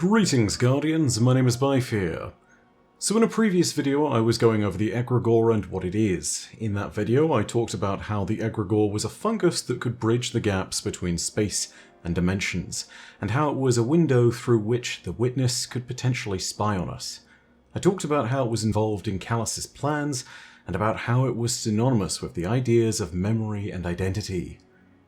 Greetings Guardians, my name is Bife here. So in a previous video I was going over the egregore and what it is. In that video I talked about how the egregore was a fungus that could bridge the gaps between space and dimensions, and how it was a window through which the Witness could potentially spy on us. I talked about how it was involved in Callus's plans, and about how it was synonymous with the ideas of memory and identity.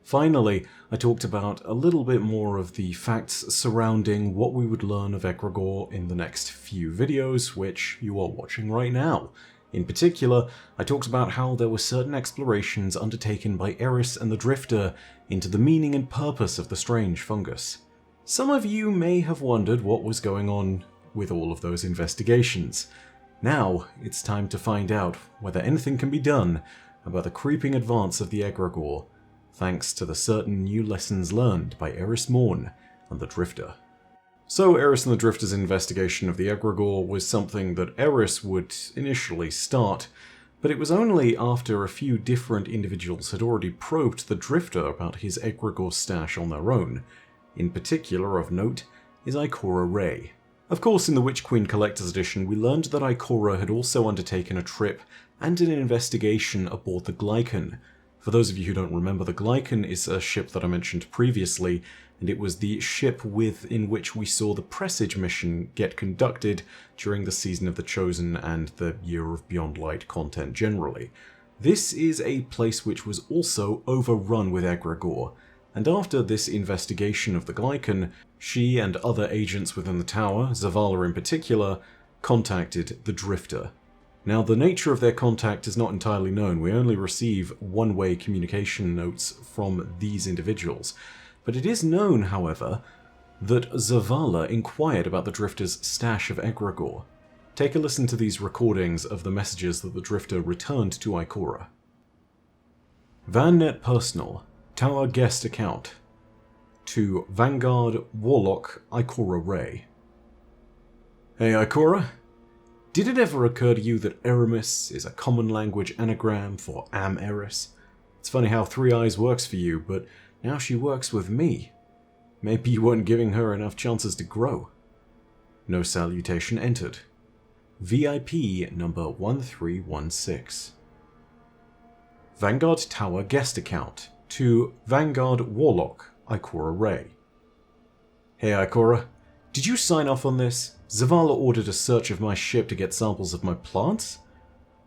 Finally, I talked about a little bit more of the facts surrounding what we would learn of egregore in the next few videos, which you are watching right now. In particular, I talked about how there were certain explorations undertaken by Eris and the Drifter into the meaning and purpose of the strange fungus. Some of you may have wondered what was going on with all of those investigations. Now, it's time to find out whether anything can be done about the creeping advance of the egregore, thanks to the certain new lessons learned by Eris Morn and the Drifter. So Eris and the Drifter's investigation of the egregore was something that Eris would initially start, but it was only after a few different individuals had already probed the Drifter about his egregore stash on their own. In particular of note is Ikora Rey. Of course, in the Witch Queen Collector's Edition, we learned that Ikora had also undertaken a trip and an investigation aboard the Glycon. For those of you who don't remember, the Glycon is a ship that I mentioned previously, and it was the ship in which we saw the Presage mission get conducted during the Season of the Chosen and the Year of Beyond Light content generally. This is a place which was also overrun with egregore, and after this investigation of the Glycon, she and other agents within the tower, Zavala in particular, contacted the Drifter. Now, the nature of their contact is not entirely known. We only receive one-way communication notes from these individuals. But it is known, however, that Zavala inquired about the Drifter's stash of egregore. Take a listen to these recordings of the messages that the Drifter returned to Ikora. Vannet Personal, Tower Guest Account. To Vanguard Warlock Ikora Rey. Hey Ikora? Did it ever occur to you that Eramis is a common language anagram for Am Eris? It's funny how Three Eyes works for you, but now she works with me. Maybe you weren't giving her enough chances to grow. No salutation entered. VIP number 1316. Vanguard Tower Guest Account. To Vanguard Warlock Ikora Rey. Hey Ikora, did you sign off on this? Zavala ordered a search of my ship to get samples of my plants?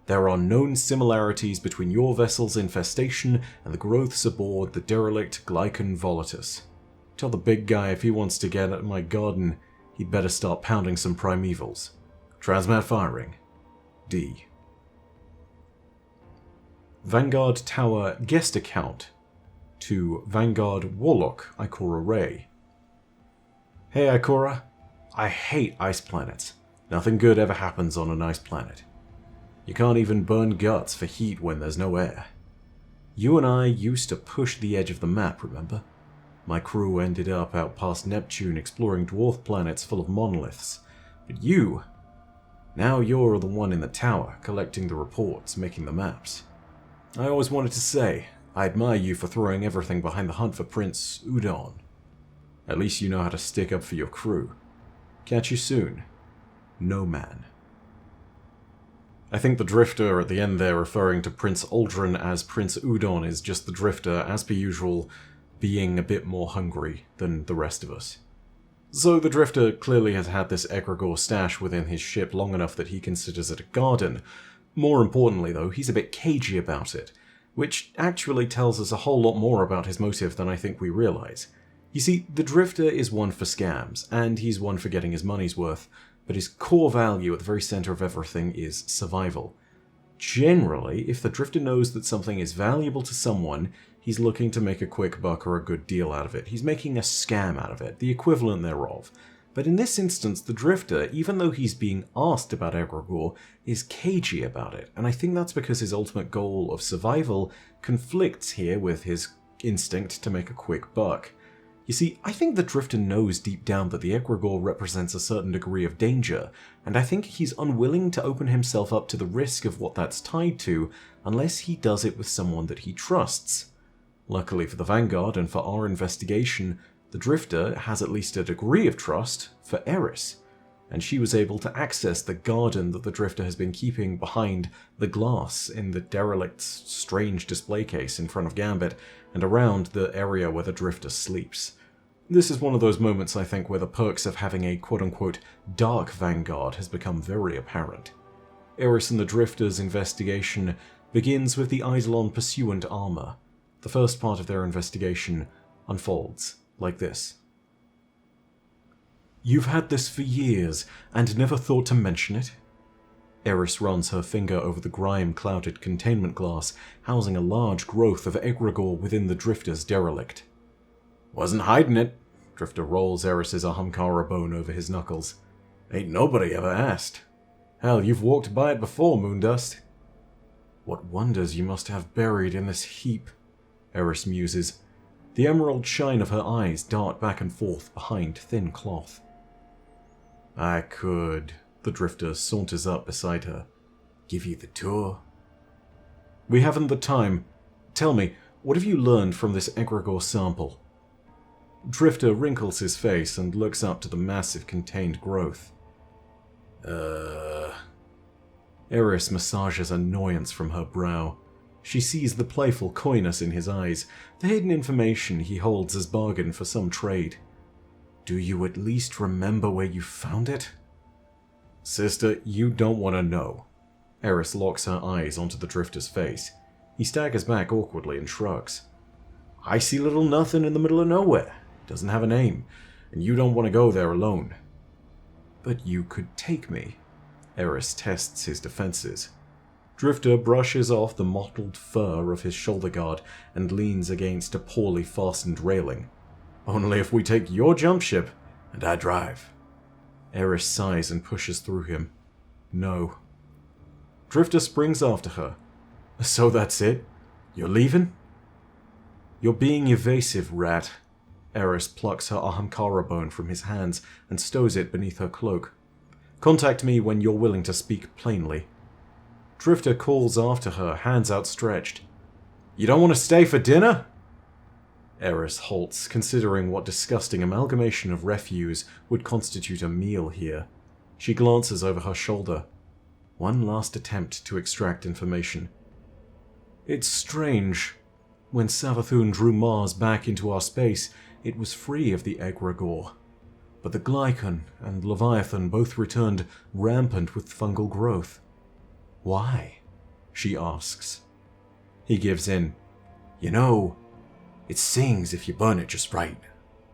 There are known similarities between your vessel's infestation and the growths aboard the derelict Glycon Volatus. Tell the big guy if he wants to get at my garden, he'd better start pounding some primevals. Transmat firing. D. Vanguard Tower Guest Account. To Vanguard Warlock Ikora Rey. Hey Ikora. I hate ice planets. Nothing good ever happens on an ice planet. You can't even burn guts for heat when there's no air. You and I used to push the edge of the map, remember? My crew ended up out past Neptune exploring dwarf planets full of monoliths. But now you're the one in the tower, collecting the reports, making the maps. I always wanted to say, I admire you for throwing everything behind the hunt for Prince Udon. At least you know how to stick up for your crew. Catch you soon. No man. I think the Drifter at the end there referring to Prince Aldrin as Prince Udon is just the Drifter, as per usual, being a bit more hungry than the rest of us. So the Drifter clearly has had this egregore stash within his ship long enough that he considers it a garden. More importantly though, he's a bit cagey about it, which actually tells us a whole lot more about his motive than I think we realize. You see, the Drifter is one for scams, and he's one for getting his money's worth, but his core value at the very center of everything is survival. Generally, if the Drifter knows that something is valuable to someone, he's looking to make a quick buck or a good deal out of it. He's making a scam out of it, the equivalent thereof. But in this instance, the Drifter, even though he's being asked about egregore, is cagey about it, and I think that's because his ultimate goal of survival conflicts here with his instinct to make a quick buck. You see, I think the Drifter knows deep down that the egregore represents a certain degree of danger, and I think he's unwilling to open himself up to the risk of what that's tied to unless he does it with someone that he trusts. Luckily for the Vanguard and for our investigation, The Drifter has at least a degree of trust for Eris, and she was able to access the garden that the Drifter has been keeping behind the glass in the derelict's strange display case in front of Gambit and around the area where the Drifter sleeps. This is one of those moments, I think, where the perks of having a quote-unquote dark vanguard has become very apparent. Eris and the Drifter's investigation begins with the Eidolon Pursuant armor. The first part of their investigation unfolds like this. You've had this for years, and never thought to mention it? Eris runs her finger over the grime-clouded containment glass, housing a large growth of egregore within the Drifter's derelict. Wasn't hiding it. Drifter rolls Eris's Ahamkara bone over his knuckles. Ain't nobody ever asked. Hell, you've walked by it before, Moondust. What wonders you must have buried in this heap, Eris muses. The emerald shine of her eyes dart back and forth behind thin cloth. I could, the Drifter saunters up beside her, give you the tour. We haven't the time. Tell me, what have you learned from this egregore sample? Drifter wrinkles his face and looks up to the massive contained growth. Eris massages annoyance from her brow. She sees the playful coyness in his eyes, the hidden information he holds as bargain for some trade. Do you at least remember where you found it? Sister, you don't want to know. Eris locks her eyes onto the Drifter's face. He staggers back awkwardly and shrugs. I see little nothing in the middle of nowhere. Doesn't have a name, and you don't want to go there alone. But you could take me. Eris tests his defenses. Drifter brushes off the mottled fur of his shoulder guard and leans against a poorly fastened railing. Only if we take your jump ship, and I drive. Eris sighs and pushes through him. No. Drifter springs after her. So that's it? You're leaving? You're being evasive, rat. Eris plucks her Ahamkara bone from his hands and stows it beneath her cloak. Contact me when you're willing to speak plainly. Drifter calls after her, hands outstretched. You don't want to stay for dinner? Eris halts, considering what disgusting amalgamation of refuse would constitute a meal here. She glances over her shoulder. One last attempt to extract information. It's strange. When Savathun drew Mars back into our space, it was free of the egregore. But the Glycon and Leviathan both returned rampant with fungal growth. Why? She asks. He gives in. You know, it sings if you burn it just right.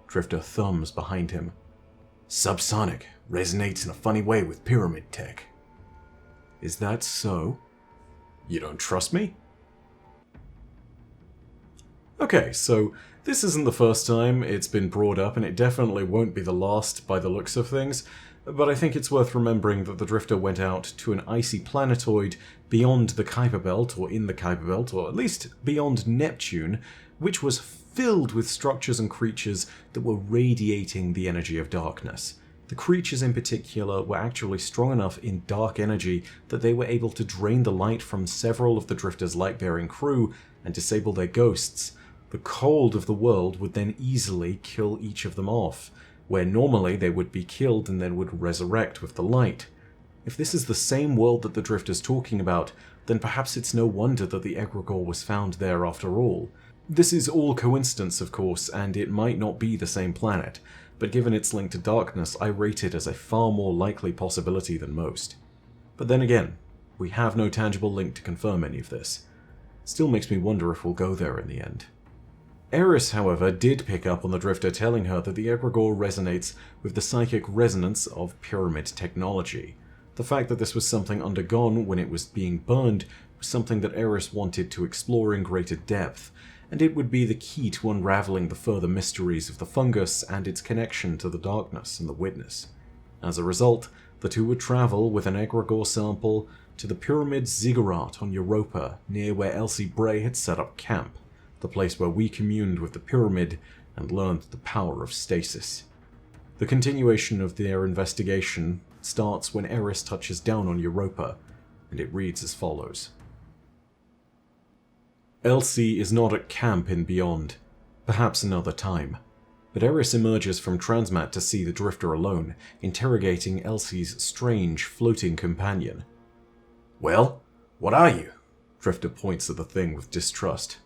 Drifter thumbs behind him. Subsonic resonates in a funny way with pyramid tech. Is that so? You don't trust me? Okay, so this isn't the first time it's been brought up, and it definitely won't be the last by the looks of things, but I think it's worth remembering that the Drifter went out to an icy planetoid beyond the Kuiper Belt, or in the Kuiper Belt, or at least beyond Neptune, which was filled with structures and creatures that were radiating the energy of darkness. The creatures in particular were actually strong enough in dark energy that they were able to drain the light from several of the Drifter's light-bearing crew and disable their ghosts. The cold of the world would then easily kill each of them off, where normally they would be killed and then would resurrect with the light. If this is the same world that the Drifter's talking about, then perhaps it's no wonder that the egregore was found there after all. This is all coincidence, of course, and it might not be the same planet, but given its link to darkness, I rate it as a far more likely possibility than most. But then again, we have no tangible link to confirm any of this. Still makes me wonder if we'll go there in the end. Eris, however, did pick up on the Drifter telling her that the egregore resonates with the psychic resonance of pyramid technology. The fact that this was something undergone when it was being burned was something that Eris wanted to explore in greater depth, and it would be the key to unraveling the further mysteries of the fungus and its connection to the darkness and the Witness. As a result, the two would travel with an egregore sample to the Pyramid Ziggurat on Europa, near where Elsie Bray had set up camp, the place where we communed with the pyramid and learned the power of stasis. The continuation of their investigation starts when Eris touches down on Europa, and it reads as follows. Elsie is not at camp in Beyond. Perhaps another time. But Eris emerges from Transmat to see the Drifter alone, interrogating Elsie's strange, floating companion. "Well, what are you?" Drifter points at the thing with distrust.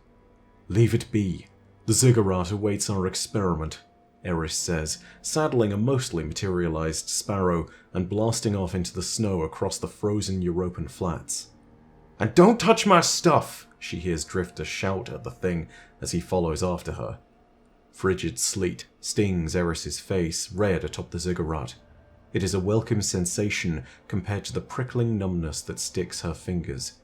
"Leave it be. The ziggurat awaits our experiment," Eris says, saddling a mostly materialized sparrow and blasting off into the snow across the frozen Europan flats. "And don't touch my stuff!" she hears Drifter shout at the thing as he follows after her. Frigid sleet stings Eris's face red atop the ziggurat. It is a welcome sensation compared to the prickling numbness that sticks her fingers.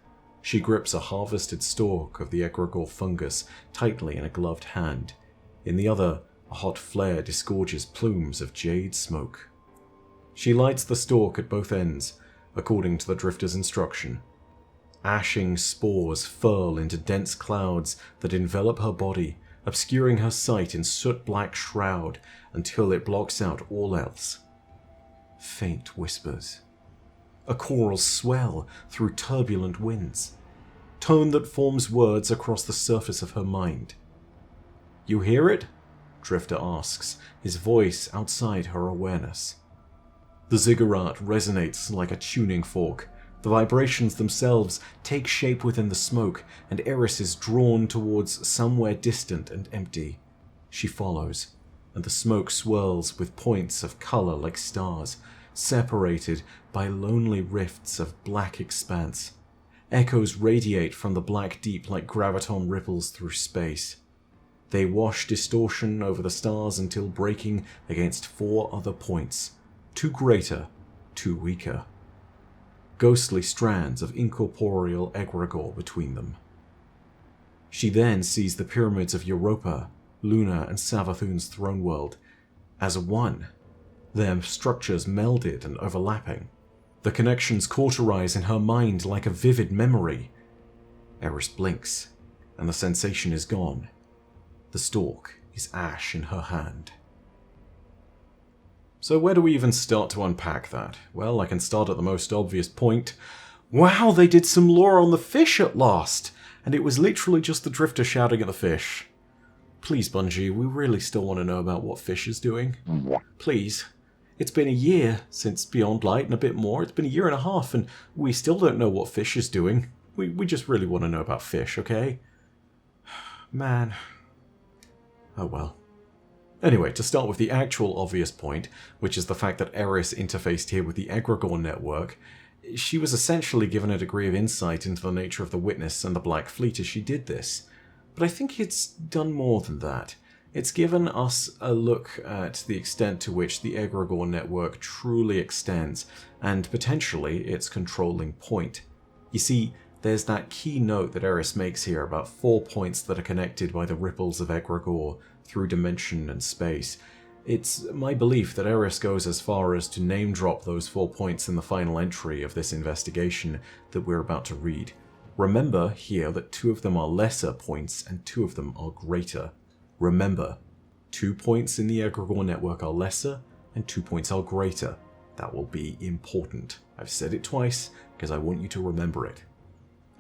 She grips a harvested stalk of the egregore fungus tightly in a gloved hand. In the other, a hot flare disgorges plumes of jade smoke. She lights the stalk at both ends, according to the Drifter's instruction. Ashing spores furl into dense clouds that envelop her body, obscuring her sight in soot-black shroud until it blocks out all else. Faint whispers. A choral swell through turbulent winds. Tone that forms words across the surface of her mind. "You hear it?" Drifter asks, his voice outside her awareness. The ziggurat resonates like a tuning fork. The vibrations themselves take shape within the smoke, and Eris is drawn towards somewhere distant and empty. She follows, and the smoke swirls with points of color like stars, separated by lonely rifts of black expanse. Echoes radiate from the black deep like graviton ripples through space. They wash distortion over the stars until breaking against 4 other points, 2 greater, 2 weaker. Ghostly strands of incorporeal egregore between them. She then sees the pyramids of Europa, Luna, and Savathun's throne world as one, their structures melded and overlapping. The connections cauterize in her mind like a vivid memory. Eris blinks, and the sensation is gone. The stalk is ash in her hand. So where do we even start to unpack that? Well, I can start at the most obvious point. Wow, they did some lore on the fish at last! And it was literally just the Drifter shouting at the fish. Please, Bungie, we really still want to know about what Fish is doing. Please. It's been a year since Beyond Light and a bit more. It's been a year and a half and we still don't know what Fish is doing. We just really want to know about Fish, okay? Man. Oh well. Anyway, to start with the actual obvious point, which is the fact that Eris interfaced here with the Egregore network, she was essentially given a degree of insight into the nature of the Witness and the Black Fleet as she did this. But I think it's done more than that. It's given us a look at the extent to which the Egregore network truly extends, and potentially its controlling point. You see, there's that key note that Eris makes here about 4 points that are connected by the ripples of Egregore through dimension and space. It's my belief that Eris goes as far as to name-drop those 4 points in the final entry of this investigation that we're about to read. Remember here that 2 of them are lesser points and 2 of them are greater. Remember, 2 points in the Egregore network are lesser and 2 points are greater. That will be important. I've said it twice because I want you to remember it.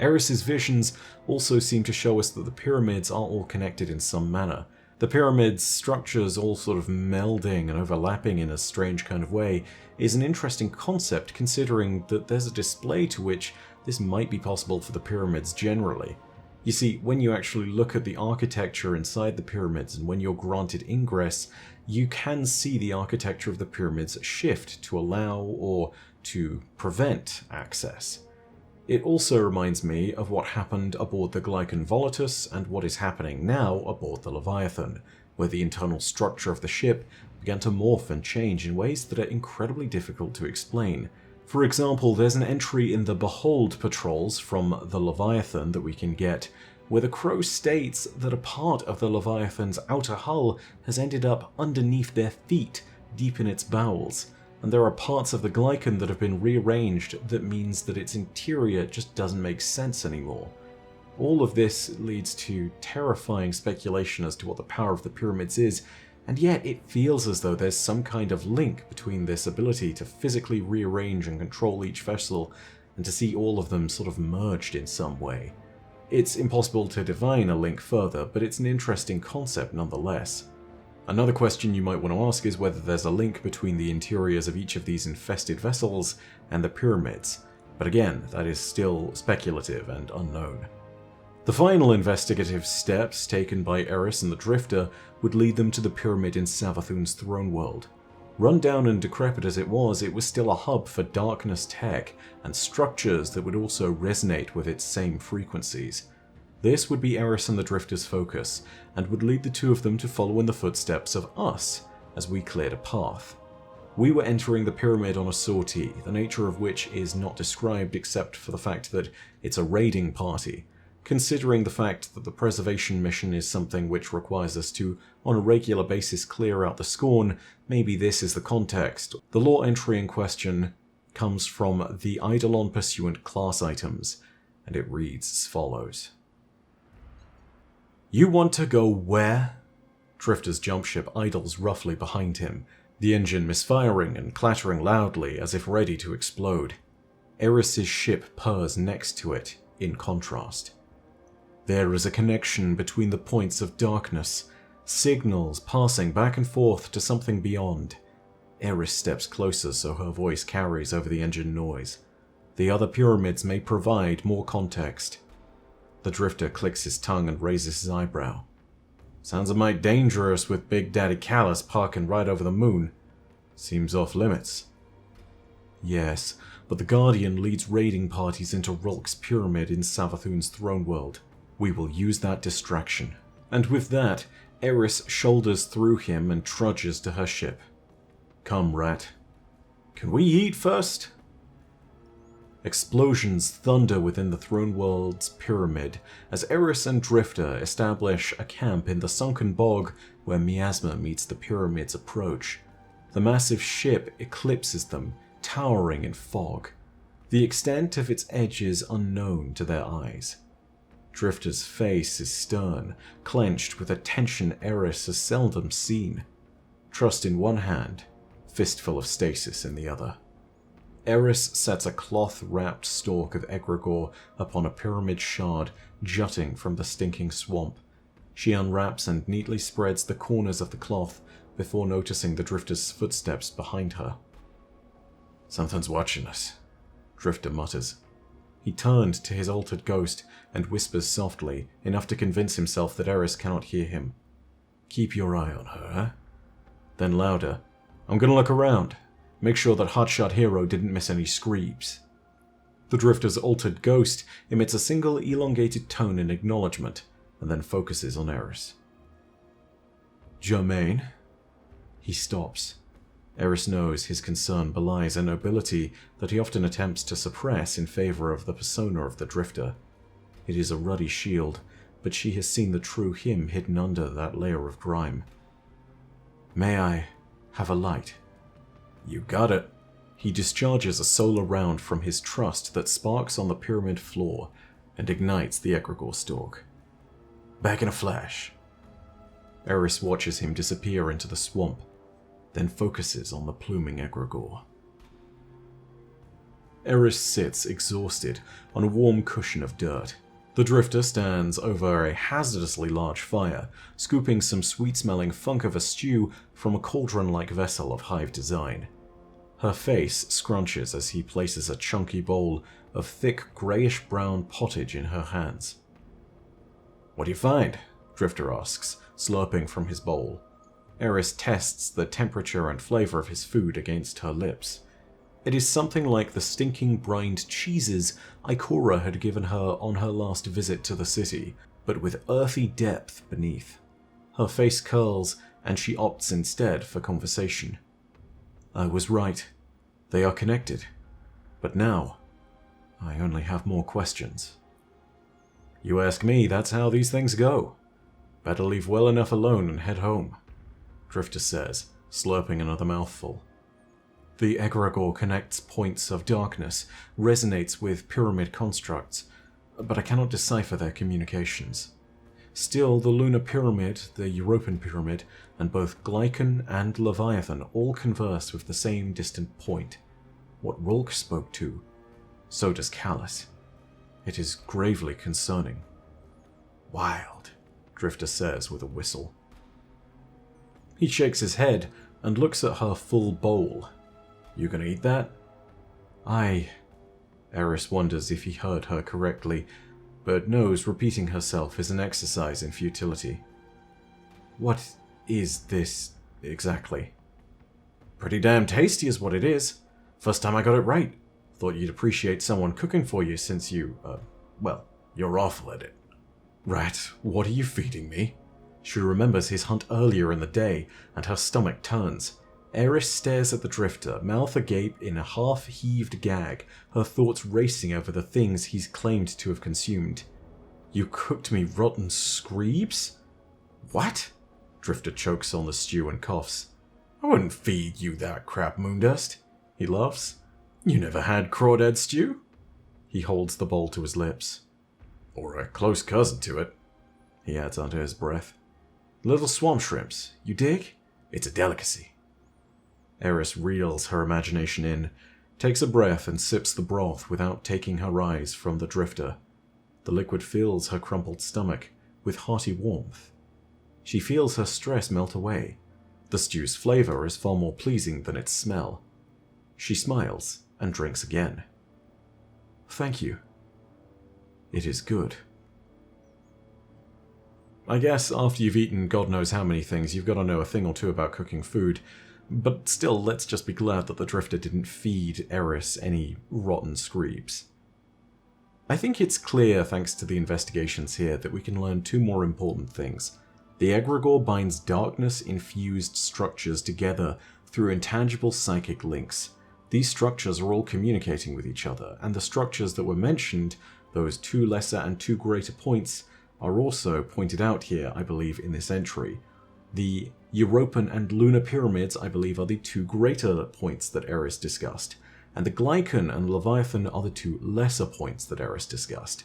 Eris's visions also seem to show us that the pyramids are all connected in some manner. The pyramid's structures all sort of melding and overlapping in a strange kind of way is an interesting concept considering that there's a display to which this might be possible for the pyramids generally. You see, when you actually look at the architecture inside the pyramids and when you're granted ingress, you can see the architecture of the pyramids shift to allow or to prevent access. It also reminds me of what happened aboard the Glycon Volatus and what is happening now aboard the Leviathan, where the internal structure of the ship began to morph and change in ways that are incredibly difficult to explain. For example, there's an entry in the Behold patrols from the Leviathan that we can get, where the Crow states that a part of the Leviathan's outer hull has ended up underneath their feet, deep in its bowels, and there are parts of the Glycon that have been rearranged that means that its interior just doesn't make sense anymore. All of this leads to terrifying speculation as to what the power of the pyramids is, and yet it feels as though there's some kind of link between this ability to physically rearrange and control each vessel and to see all of them sort of merged in some way. It's impossible to divine a link further, but it's an interesting concept nonetheless. Another question you might want to ask is whether there's a link between the interiors of each of these infested vessels and the pyramids, but again, that is still speculative and unknown. The final investigative steps taken by Eris and the Drifter would lead them to the pyramid in Savathun's throne world. Run down and decrepit as it was still a hub for darkness tech and structures that would also resonate with its same frequencies. This would be Eris and the Drifter's focus, and would lead the two of them to follow in the footsteps of us as we cleared a path. We were entering the pyramid on a sortie, the nature of which is not described except for the fact that it's a raiding party. Considering the fact that the preservation mission is something which requires us to, on a regular basis, clear out the Scorn, maybe this is the context. The lore entry in question comes from the Eidolon Pursuant class items, and it reads as follows. You want to go where? Drifter's jump ship idles roughly behind him, the engine misfiring and clattering loudly as if ready to explode. Eris's ship purrs next to it, in contrast. There is a connection between the points of darkness, signals passing back and forth to something beyond. Eris steps closer so her voice carries over the engine noise. The other pyramids may provide more context. The Drifter clicks his tongue and raises his eyebrow. Sounds a mite dangerous with Big Daddy Callus parking right over the moon. Seems off limits. Yes, but the Guardian leads raiding parties into Rolk's pyramid in Savathun's throne world. We will use that distraction. And with that, Eris shoulders through him and trudges to her ship. Come, Rat. Can we eat first? Explosions thunder within the throne world's pyramid as Eris and Drifter establish a camp in the sunken bog where Miasma meets the pyramid's approach. The massive ship eclipses them, towering in fog. The extent of its edge is unknown to their eyes. Drifter's face is stern, clenched with a tension Eris has seldom seen. Trust in one hand, fistful of stasis in the other. Eris sets a cloth-wrapped stalk of egregore upon a pyramid shard jutting from the stinking swamp. She unwraps and neatly spreads the corners of the cloth before noticing the Drifter's footsteps behind her. Something's watching us, Drifter mutters. He turned to his altered ghost and whispers softly, enough to convince himself that Eris cannot hear him. Keep your eye on her, eh? Then louder, I'm gonna look around. Make sure that Hotshot Hero didn't miss any screams. The Drifter's altered ghost emits a single elongated tone in acknowledgement, and then focuses on Eris. Germaine? He stops. Eris knows his concern belies a nobility that he often attempts to suppress in favor of the persona of the Drifter. It is a ruddy shield, but she has seen the true him hidden under that layer of grime. May I have a light? You got it. He discharges a solar round from his trust that sparks on the pyramid floor and ignites the egregore stalk. Back in a flash. Eris watches him disappear into the swamp, then focuses on the pluming egregore. Eris sits exhausted on a warm cushion of dirt. The Drifter stands over a hazardously large fire, scooping some sweet-smelling funk of a stew from a cauldron-like vessel of hive design. Her face scrunches as he places a chunky bowl of thick greyish-brown pottage in her hands. What do you find? Drifter asks, slurping from his bowl. Eris tests the temperature and flavor of his food against her lips. It is something like the stinking brined cheeses Ikora had given her on her last visit to the city, but with earthy depth beneath. Her face curls, and she opts instead for conversation. I was right. They are connected. But now, I only have more questions. You ask me, that's how these things go. Better leave well enough alone and head home, Drifter says, slurping another mouthful. The egregore connects points of darkness, resonates with pyramid constructs, but I cannot decipher their communications. Still, the Lunar Pyramid, the European Pyramid, and both Glycon and Leviathan all converse with the same distant point. What Rolk spoke to, so does Callus. It is gravely concerning. Wild, Drifter says with a whistle. He shakes his head and looks at her full bowl. You gonna eat that? Eris wonders if he heard her correctly, but knows repeating herself is an exercise in futility. What is this exactly? Pretty damn tasty is what it is. First time I got it right. Thought you'd appreciate someone cooking for you since you, you're awful at it. Rat, what are you feeding me? She remembers his hunt earlier in the day, and her stomach turns. Eris stares at the drifter, mouth agape in a half-heaved gag, her thoughts racing over the things he's claimed to have consumed. You cooked me rotten screebs? What? Drifter chokes on the stew and coughs. I wouldn't feed you that crap, Moondust. He laughs. You never had crawdad stew? He holds the bowl to his lips. Or a close cousin to it, he adds under his breath. Little swamp shrimps, you dig? It's a delicacy. Eris reels her imagination in, takes a breath and sips the broth without taking her eyes from the drifter. The liquid fills her crumpled stomach with hearty warmth. She feels her stress melt away. The stew's flavor is far more pleasing than its smell. She smiles and drinks again. Thank you. It is good. I guess after you've eaten God knows how many things, you've got to know a thing or two about cooking food. But still, let's just be glad that the drifter didn't feed Eris any rotten screebs. I think it's clear, thanks to the investigations here, that we can learn two more important things. The egregore binds darkness-infused structures together through intangible psychic links. These structures are all communicating with each other, and the structures that were mentioned, those two lesser and two greater points, are also pointed out here, I believe, in this entry. The Europan and Lunar Pyramids, I believe, are the two greater points that Eris discussed, and the Glycon and Leviathan are the two lesser points that Eris discussed.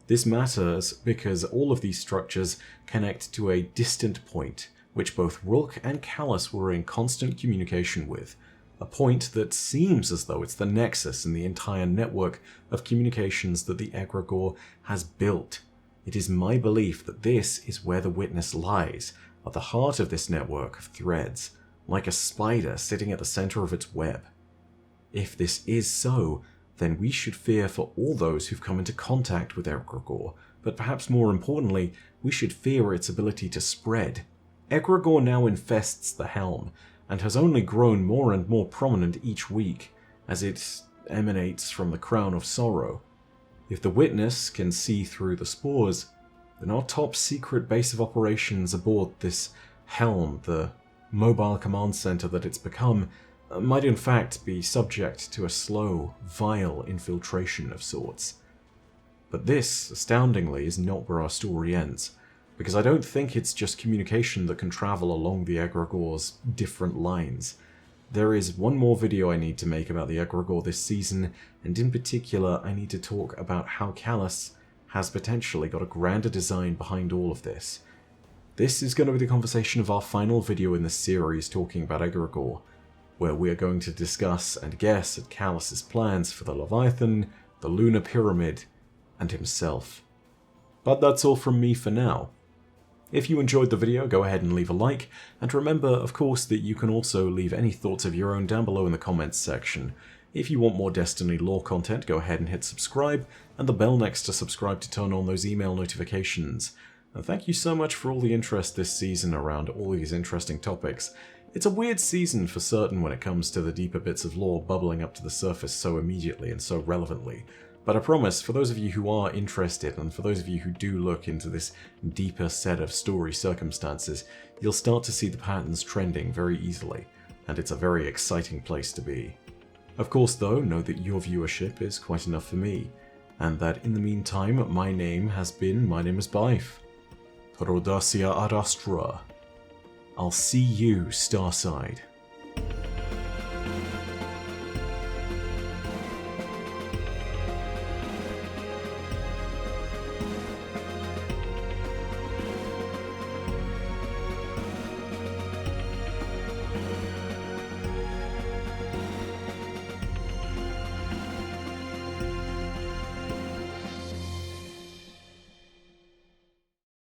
This matters because all of these structures connect to a distant point, which both Rulk and Callus were in constant communication with, a point that seems as though it's the nexus in the entire network of communications that the egregore has built. It is my belief that this is where the witness lies, at the heart of this network of threads, like a spider sitting at the center of its web. If this is so, then we should fear for all those who've come into contact with egregore, but perhaps more importantly, we should fear its ability to spread. Egregore now infests the helm, and has only grown more and more prominent each week, as it emanates from the Crown of Sorrow. If the witness can see through the spores, then our top secret base of operations aboard this helm, the mobile command center that it's become, might in fact be subject to a slow, vile infiltration of sorts. But this, astoundingly, is not where our story ends, because I don't think it's just communication that can travel along the egregore's different lines. There is one more video I need to make about the egregore this season, and in particular I need to talk about how Callus has potentially got a grander design behind all of this. This is going to be the conversation of our final video in this series talking about egregore, where we are going to discuss and guess at Callus's plans for the Leviathan, the Lunar Pyramid, and himself. But that's all from me for now. If you enjoyed the video, go ahead and leave a like, and remember, of course, that you can also leave any thoughts of your own down below in the comments section. If you want more Destiny lore content, go ahead and hit subscribe, and the bell next to subscribe to turn on those email notifications. And thank you so much for all the interest this season around all these interesting topics. It's a weird season for certain when it comes to the deeper bits of lore bubbling up to the surface so immediately and so relevantly. But I promise, for those of you who are interested, and for those of you who do look into this deeper set of story circumstances, you'll start to see the patterns trending very easily, and it's a very exciting place to be. Of course though, know that your viewership is quite enough for me, and that in the meantime, my name is Bife. Rodacia ad Astra. I'll see you, Starside.